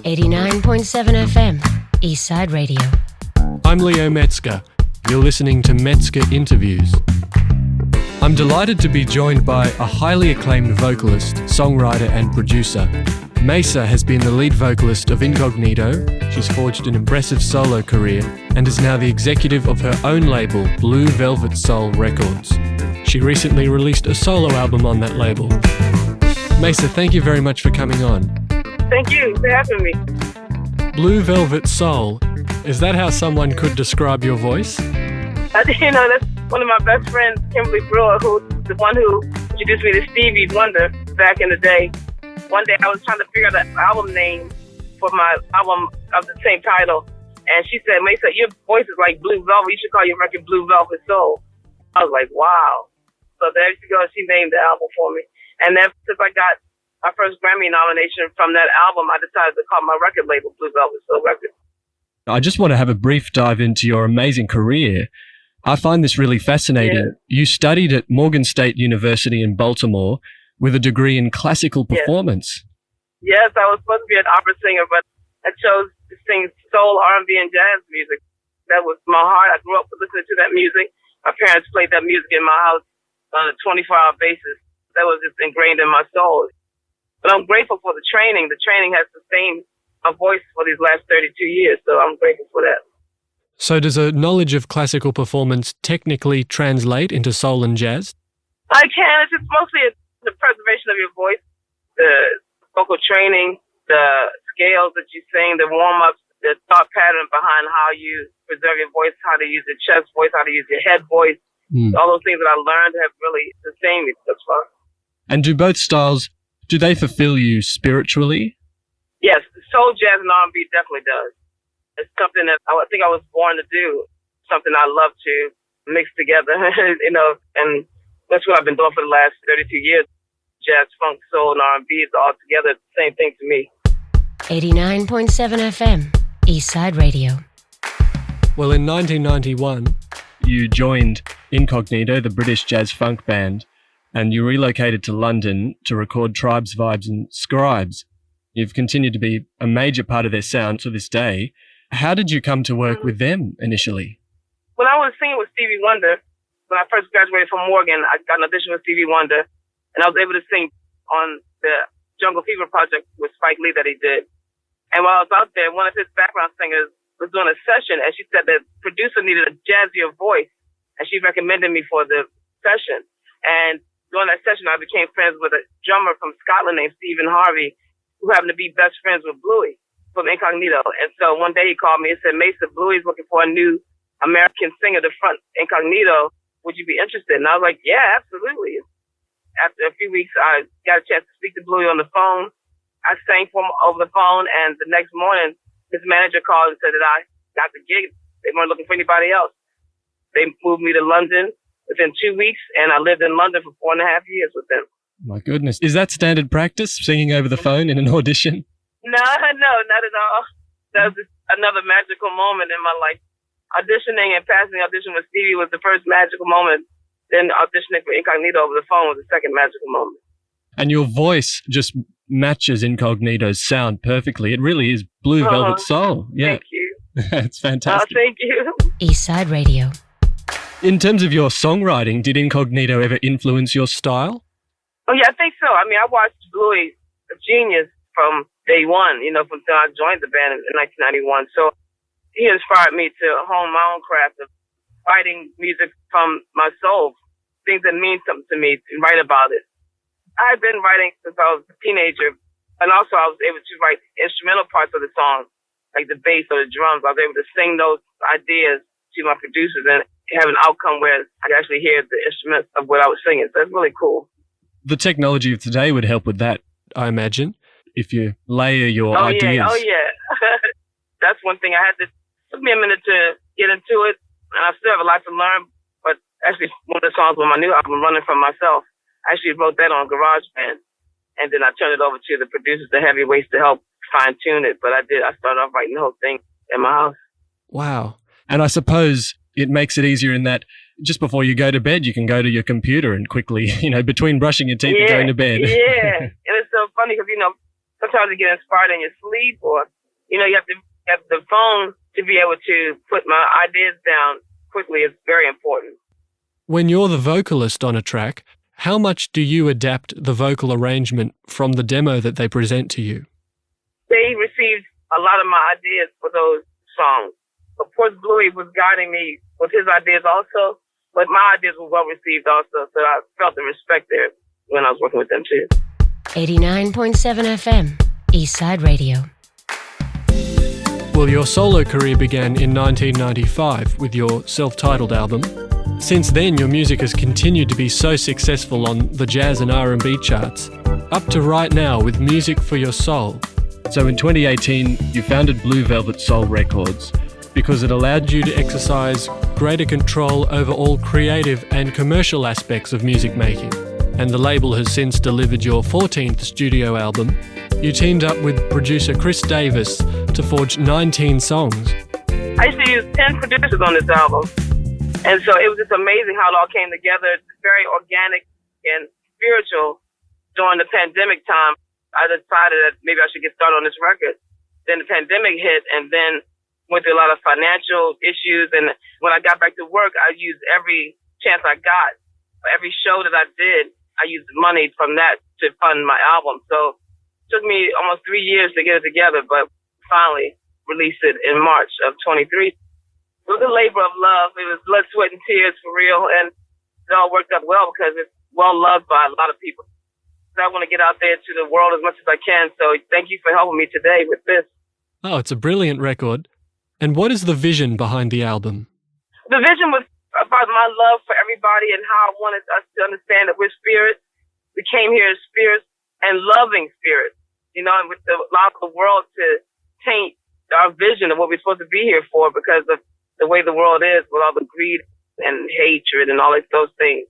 89.7 FM, Eastside Radio. I'm Leo Metzker. You're listening to Metzker Interviews. I'm delighted to be joined by a highly acclaimed vocalist, songwriter and producer. Maysa has been the lead vocalist of Incognito. She's forged an impressive solo career and is now the executive of her own label, Blue Velvet Soul Records. She recently released a solo album on that label. Maysa, thank you very much for coming on. Thank you for having me. Blue Velvet Soul, is that how someone could describe your voice? That's one of my best friends, Kimberly Brewer, who's the one who introduced me to Stevie Wonder back in the day. One day I was trying to figure out an album name for my album of the same title, and she said, "Maysa, your voice is like Blue Velvet. You should call your record Blue Velvet Soul." I was like, wow. So there she goes. She named the album for me. And then since I got my first Grammy nomination from that album, I decided to call my record label Blue Velvet Soul Records. I just want to have a brief dive into your amazing career. I find this really fascinating. Yeah. You studied at Morgan State University in Baltimore with a degree in classical performance. Yes, I was supposed to be an opera singer, but I chose to sing soul, R&B, and jazz music. That was my heart. I grew up listening to that music. My parents played that music in my house on a 24-hour basis. That was just ingrained in my soul. But I'm grateful for the training. The training has sustained my voice for these last 32 years, so I'm grateful for that. So does a knowledge of classical performance technically translate into soul and jazz? I can. It's just mostly the preservation of your voice, the vocal training, the scales that you sing, the warm-ups, the thought pattern behind how you preserve your voice, how to use your chest voice, how to use your head voice. All those things that I learned have really sustained me thus far. And do both styles, do they fulfill you spiritually? Yes, soul, jazz, and R&B definitely does. It's something that I think I was born to do, something I love to mix together, and that's what I've been doing for the last 32 years. Jazz, funk, soul, and R&B is all together the same thing to me. 89.7 FM, Eastside Radio. Well, in 1991, you joined Incognito, the British jazz funk band, and you relocated to London to record Tribes, Vibes and Scribes. You've continued to be a major part of their sound to this day. How did you come to work with them initially? When I was singing with Stevie Wonder, when I first graduated from Morgan, I got an audition with Stevie Wonder, and I was able to sing on the Jungle Fever project with Spike Lee that he did. And while I was out there, one of his background singers was doing a session, and she said the producer needed a jazzier voice, and she recommended me for the session. And during that session, I became friends with a drummer from Scotland named Stephen Harvey, who happened to be best friends with Bluey from Incognito. And so one day he called me and said, "Maysa, Bluey's looking for a new American singer to front Incognito. Would you be interested?" And I was like, "Yeah, absolutely." After a few weeks, I got a chance to speak to Bluey on the phone. I sang for him over the phone, and the next morning, his manager called and said that I got the gig. They weren't looking for anybody else. They moved me to London within 2 weeks, and I lived in London for 4.5 years with them. My goodness. Is that standard practice, singing over the phone in an audition? No, not at all. That was just another magical moment in my life. Auditioning and passing the audition with Stevie was the first magical moment. Then auditioning for Incognito over the phone was the second magical moment. And your voice just matches Incognito's sound perfectly. It really is Blue Velvet Soul. Yeah. Thank you. It's fantastic. Thank you. Eastside Radio. In terms of your songwriting, did Incognito ever influence your style? Oh, yeah, I think so. I mean, I watched Bluey, a genius, from day one, from when I joined the band in 1991. So he inspired me to hone my own craft of writing music from my soul, things that mean something to me, to write about it. I've been writing since I was a teenager, and also I was able to write instrumental parts of the song, like the bass or the drums. I was able to sing those ideas to my producers and have an outcome where I could actually hear the instruments of what I was singing. So it's really cool. The technology of today would help with that, I imagine, if you layer your ideas. Yeah. Oh, yeah. That's one thing it took me a minute to get into it, and I still have a lot to learn, but actually one of the songs on my new album, Running From Myself, I actually wrote that on GarageBand, and then I turned it over to the producers, the heavyweights, to help fine-tune it, but I started off writing the whole thing in my house. Wow. And I suppose it makes it easier in that just before you go to bed, you can go to your computer and quickly, between brushing your teeth and going to bed. Yeah. And it's so funny because, sometimes you get inspired in your sleep, or, you have to have the phone to be able to put my ideas down quickly is very important. When you're the vocalist on a track, how much do you adapt the vocal arrangement from the demo that they present to you? They received a lot of my ideas for those songs. Of course, Bluey was guiding me with his ideas also, but my ideas were well received also, so I felt the respect there when I was working with them too. 89.7 FM, Eastside Radio. Well, your solo career began in 1995 with your self-titled album. Since then, your music has continued to be so successful on the jazz and R&B charts, up to right now with Music for Your Soul. So in 2018, you founded Blue Velvet Soul Records because it allowed you to exercise greater control over all creative and commercial aspects of music making. And the label has since delivered your 14th studio album. You teamed up with producer Chris Davis to forge 19 songs. I used to use 10 producers on this album. And so it was just amazing how it all came together. It's very organic and spiritual. During the pandemic time, I decided that maybe I should get started on this record. Then the pandemic hit, and then went through a lot of financial issues. And when I got back to work, I used every chance I got. Every show that I did, I used money from that to fund my album. So it took me almost 3 years to get it together, but finally released it in March of 23. It was a labor of love. It was blood, sweat, and tears for real, and it all worked out well because it's well loved by a lot of people. So I want to get out there to the world as much as I can, so thank you for helping me today with this. Oh, it's a brilliant record. And what is the vision behind the album? The vision was about my love for everybody and how I wanted us to understand that we're spirits. We came here as spirits and loving spirits, and with allow the world to taint our vision of what we're supposed to be here for because of the way the world is with all the greed and hatred and all those things.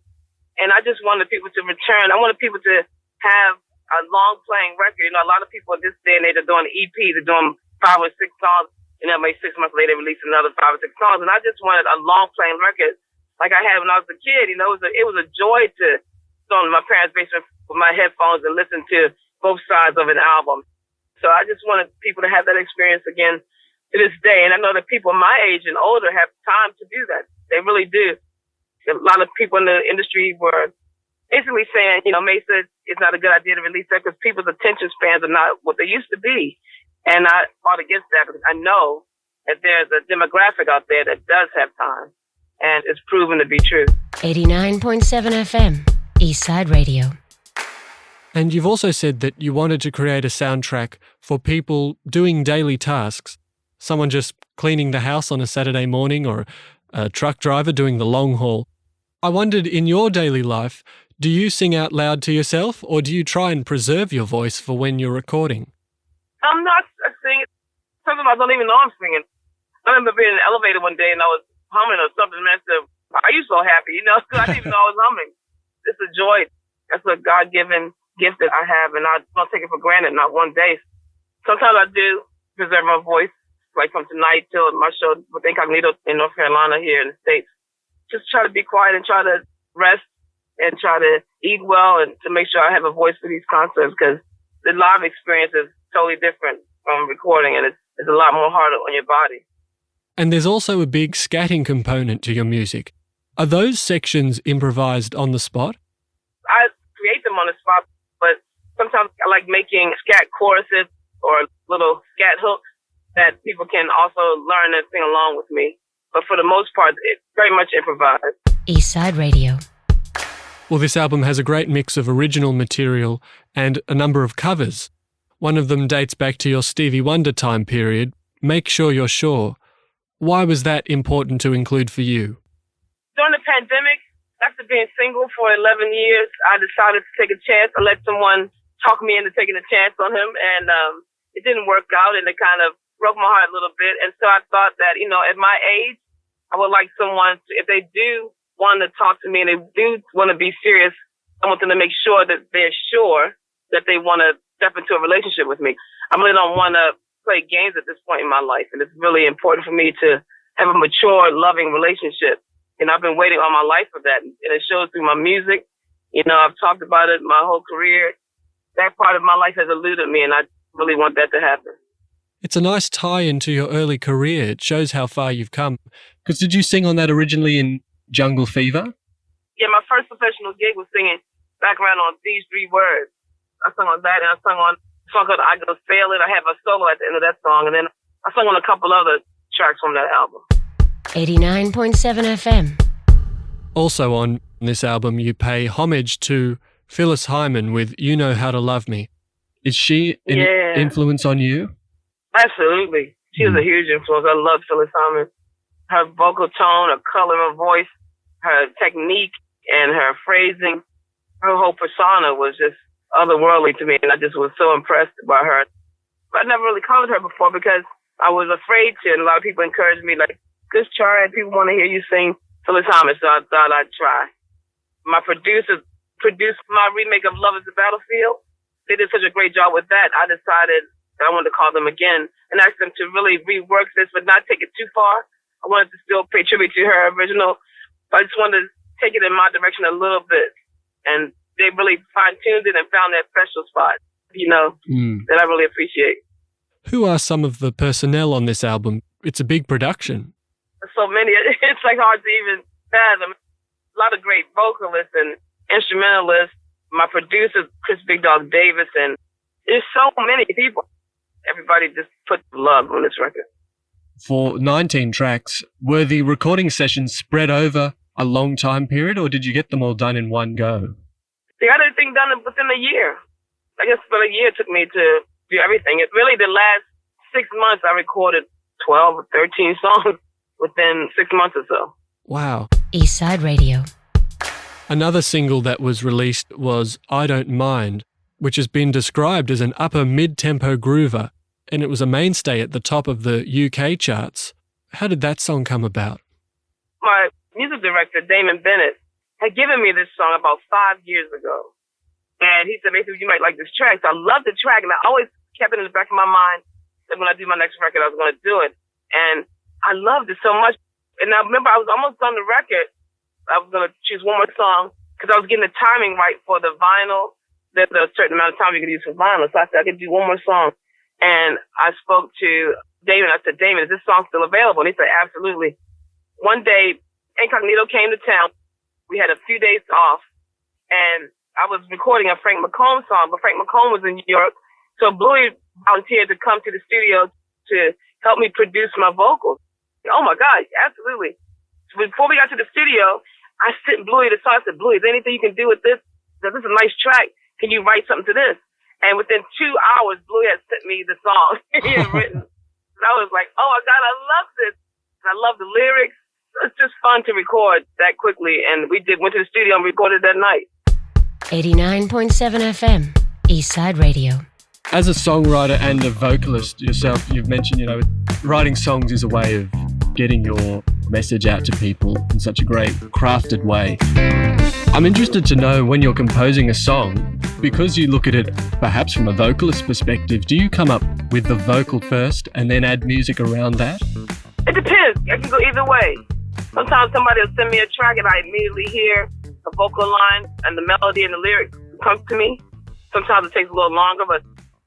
And I just wanted people to return. I wanted people to have a long-playing record. A lot of people in this day and age are doing EPs. They're doing 5 or 6 songs, and then maybe 6 months later release another 5 or 6 songs. And I just wanted a long-playing record like I had when I was a kid. It was a joy to sit on my parents' basement with my headphones and listen to both sides of an album. So I just wanted people to have that experience again to this day. And I know that people my age and older have time to do that. They really do. A lot of people in the industry were basically saying, Maysa, it's not a good idea to release that because people's attention spans are not what they used to be. And I fought against that because I know that there's a demographic out there that does have time. And it's proven to be true. 89.7 FM, Eastside Radio. And you've also said that you wanted to create a soundtrack for people doing daily tasks. Someone just cleaning the house on a Saturday morning or a truck driver doing the long haul. I wondered, in your daily life, do you sing out loud to yourself or do you try and preserve your voice for when you're recording? I'm not a singer. Sometimes I don't even know I'm singing. I remember being in an elevator one day and I was humming or something, man. I said, "Are you so happy?" I didn't even know I was humming. It's a joy. That's a God-given gift that I have, and I don't take it for granted, not one day. Sometimes I do preserve my voice. Like from tonight till my show with Incognito in North Carolina here in the States. Just try to be quiet and try to rest and try to eat well and to make sure I have a voice for these concerts because the live experience is totally different from recording and it's a lot more harder on your body. And there's also a big scatting component to your music. Are those sections improvised on the spot? I create them on the spot, but sometimes I like making scat choruses or little scat hooks that people can also learn and sing along with me. But for the most part, it's very much improvised. Eastside Radio. Well, this album has a great mix of original material and a number of covers. One of them dates back to your Stevie Wonder time period, Make Sure You're Sure. Why was that important to include for you? During the pandemic, after being single for 11 years, I decided to take a chance. I let someone talk me into taking a chance on him, and it didn't work out, and it kind of broke my heart a little bit. And so I thought that, at my age, I would like someone, if they do want to talk to me and they do want to be serious, I want them to make sure that they're sure that they want to step into a relationship with me. I really don't want to play games at this point in my life. And it's really important for me to have a mature, loving relationship. And I've been waiting all my life for that. And it shows through my music. I've talked about it my whole career. That part of my life has eluded me. And I really want that to happen. It's a nice tie-in to your early career. It shows how far you've come. Because did you sing on that originally in Jungle Fever? Yeah, my first professional gig was singing background on These Three Words. I sung on that, and I sung on a song called I Go Sail It. I have a solo at the end of that song, and then I sung on a couple other tracks from that album. 89.7 FM. Also on this album, you pay homage to Phyllis Hyman with You Know How to Love Me. Is she an influence on you? Absolutely. She was a huge influence. I love Phyllis Hyman. Her vocal tone, her color of voice, her technique, and her phrasing, her whole persona was just otherworldly to me, and I just was so impressed by her. But I never really covered her before because I was afraid to, and a lot of people encouraged me, like, just try it. People want to hear you sing Phyllis Hyman, so I thought I'd try. My producers produced my remake of Love is the Battlefield. They did such a great job with that. I decided that I wanted to call them again and ask them to really rework this, but not take it too far. I wanted to still pay tribute to her original, but I just wanted to take it in my direction a little bit. And they really fine-tuned it and found that special spot, that I really appreciate. Who are some of the personnel on this album? It's a big production. So many. It's like hard to even fathom. A lot of great vocalists and instrumentalists. My producer, Chris Big Dog Davis, and there's so many people. Everybody just put love on this record. For 19 tracks, were the recording sessions spread over a long time period, or did you get them all done in one go? They got everything done within a year. I guess about a year it took me to do everything. It really, the last 6 months, I recorded 12 or 13 songs within 6 months or so. Wow. Eastside Radio. Another single that was released was I Don't Mind, which has been described as an upper mid-tempo groover, and it was a mainstay at the top of the UK charts. How did that song come about? My music director, Damon Bennett, had given me this song about 5 years ago. And he said, basically, you might like this track. So I loved the track, and I always kept it in the back of my mind that when I do my next record, I was going to do it. And I loved it so much. And I remember I was almost on the record. I was going to choose one more song because I was getting the timing right for the vinyl. There's a certain amount of time you could use for vinyl. So I said I could do one more song. And I spoke to Damon. I said, Damon, is this song still available? And he said, absolutely. One day, Incognito came to town. We had a few days off. And I was recording a Frank McComb song, but Frank McComb was in New York. So Bluey volunteered to come to the studio to help me produce my vocals. Oh, my God, absolutely. So before we got to the studio, I sent Bluey the song. I said, Bluey, is there anything you can do with this? This is a nice track. Can you write something to this? And within 2 hours, Bluey had sent me the song he had written. And I was like, oh, my God, I love this. And I love the lyrics. It's just fun to record that quickly. And we went to the studio and recorded that night. 89.7 FM, Eastside Radio. As a songwriter and a vocalist yourself, you've mentioned, writing songs is a way of getting your message out to people in such a great, crafted way. I'm interested to know when you're composing a song, because you look at it perhaps from a vocalist perspective, do you come up with the vocal first and then add music around that? It depends. I can go either way. Sometimes somebody will send me a track and I immediately hear a vocal line and the melody and the lyrics come to me. Sometimes it takes a little longer, but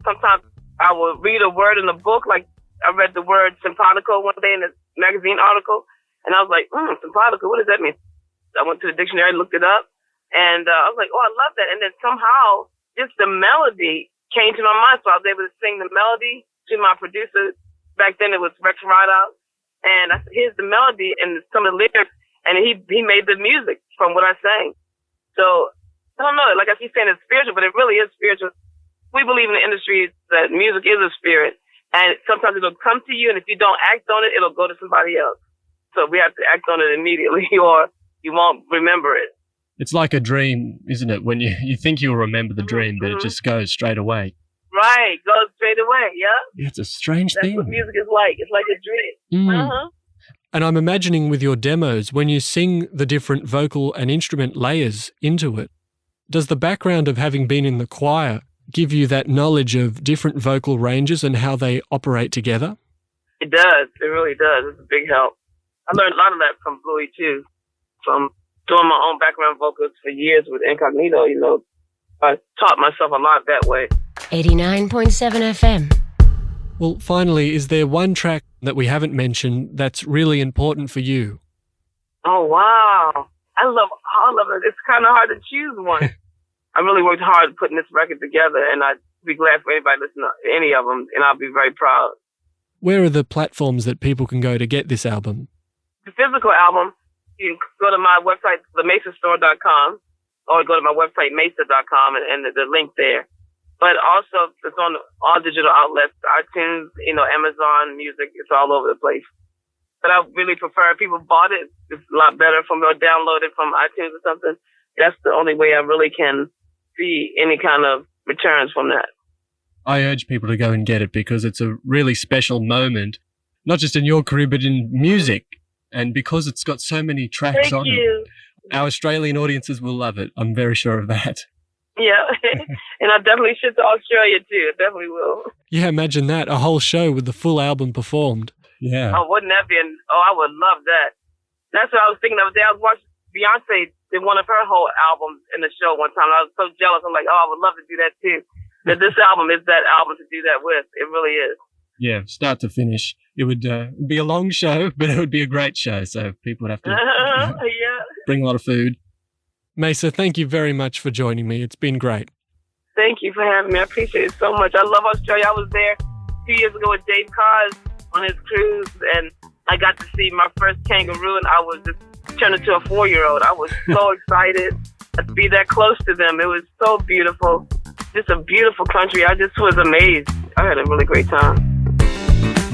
sometimes I will read a word in a book. Like I read the word simpatico one day in a magazine article, and I was like, simpatico, what does that mean? I went to the dictionary and looked it up, and I was like, oh, I love that. And then somehow just the melody came to my mind, so I was able to sing the melody to my producer. Back then it was Rex Rideout, and I said, here's the melody and some of the lyrics, and he made the music from what I sang. So I don't know, like I keep saying it's spiritual, but it really is spiritual. We believe in the industry that music is a spirit, and sometimes it'll come to you, and if you don't act on it, it'll go to somebody else. So we have to act on it immediately, or you won't remember it. It's like a dream, isn't it? When you think you'll remember the dream, but it just goes straight away. Right, goes straight away, yeah. It's a strange thing. That's what music is like. It's like a dream. And I'm imagining with your demos, when you sing the different vocal and instrument layers into it, does the background of having been in the choir give you that knowledge of different vocal ranges and how they operate together? It does. It really does. It's a big help. I learned a lot of that from Bluey, too. From doing my own background vocals for years with Incognito, I taught myself a lot that way. 89.7 FM. Well, finally, is there one track that we haven't mentioned that's really important for you? Oh, wow. I love all of it. It's kind of hard to choose one. I really worked hard putting this record together, and I'd be glad for anybody listening to any of them, and I'll be very proud. Where are the platforms that people can go to get this album? The physical album, you can go to my website, themaysastore.com, or go to my website, maysa.com, and the link there. But also, it's on all digital outlets, iTunes, Amazon Music. It's all over the place. But I really prefer if people bought it. It's a lot better or download it from iTunes or something. That's the only way I really can see any kind of returns from that. I urge people to go and get it because it's a really special moment, not just in your career, but in music. And because it's got so many tracks on it, our Australian audiences will love it. I'm very sure of that. Yeah, and I definitely ship to Australia too. I definitely will. Yeah, imagine that, a whole show with the full album performed. Yeah. Oh, wouldn't that be I would love that. That's what I was thinking the other day. I was watching Beyonce did one of her whole albums in the show one time. I was so jealous. I'm like, I would love to do that too. That this album is that album to do that with. It really is. Yeah, start to finish. It would be a long show, but it would be a great show. So people would have to bring a lot of food. Maysa, thank you very much for joining me. It's been great. Thank you for having me. I appreciate it so much. I love Australia. I was there 2 years ago with Dave Cars on his cruise, and I got to see my first kangaroo, and I was just turned into a 4-year-old. I was so excited to be that close to them. It was so beautiful. Just a beautiful country. I just was amazed. I had a really great time.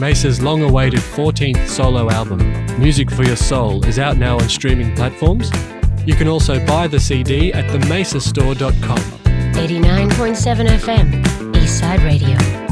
Maysa's long-awaited 14th solo album, Music for Your Soul, is out now on streaming platforms. You can also buy the CD at themaysastore.com. 89.7 FM, Eastside Radio.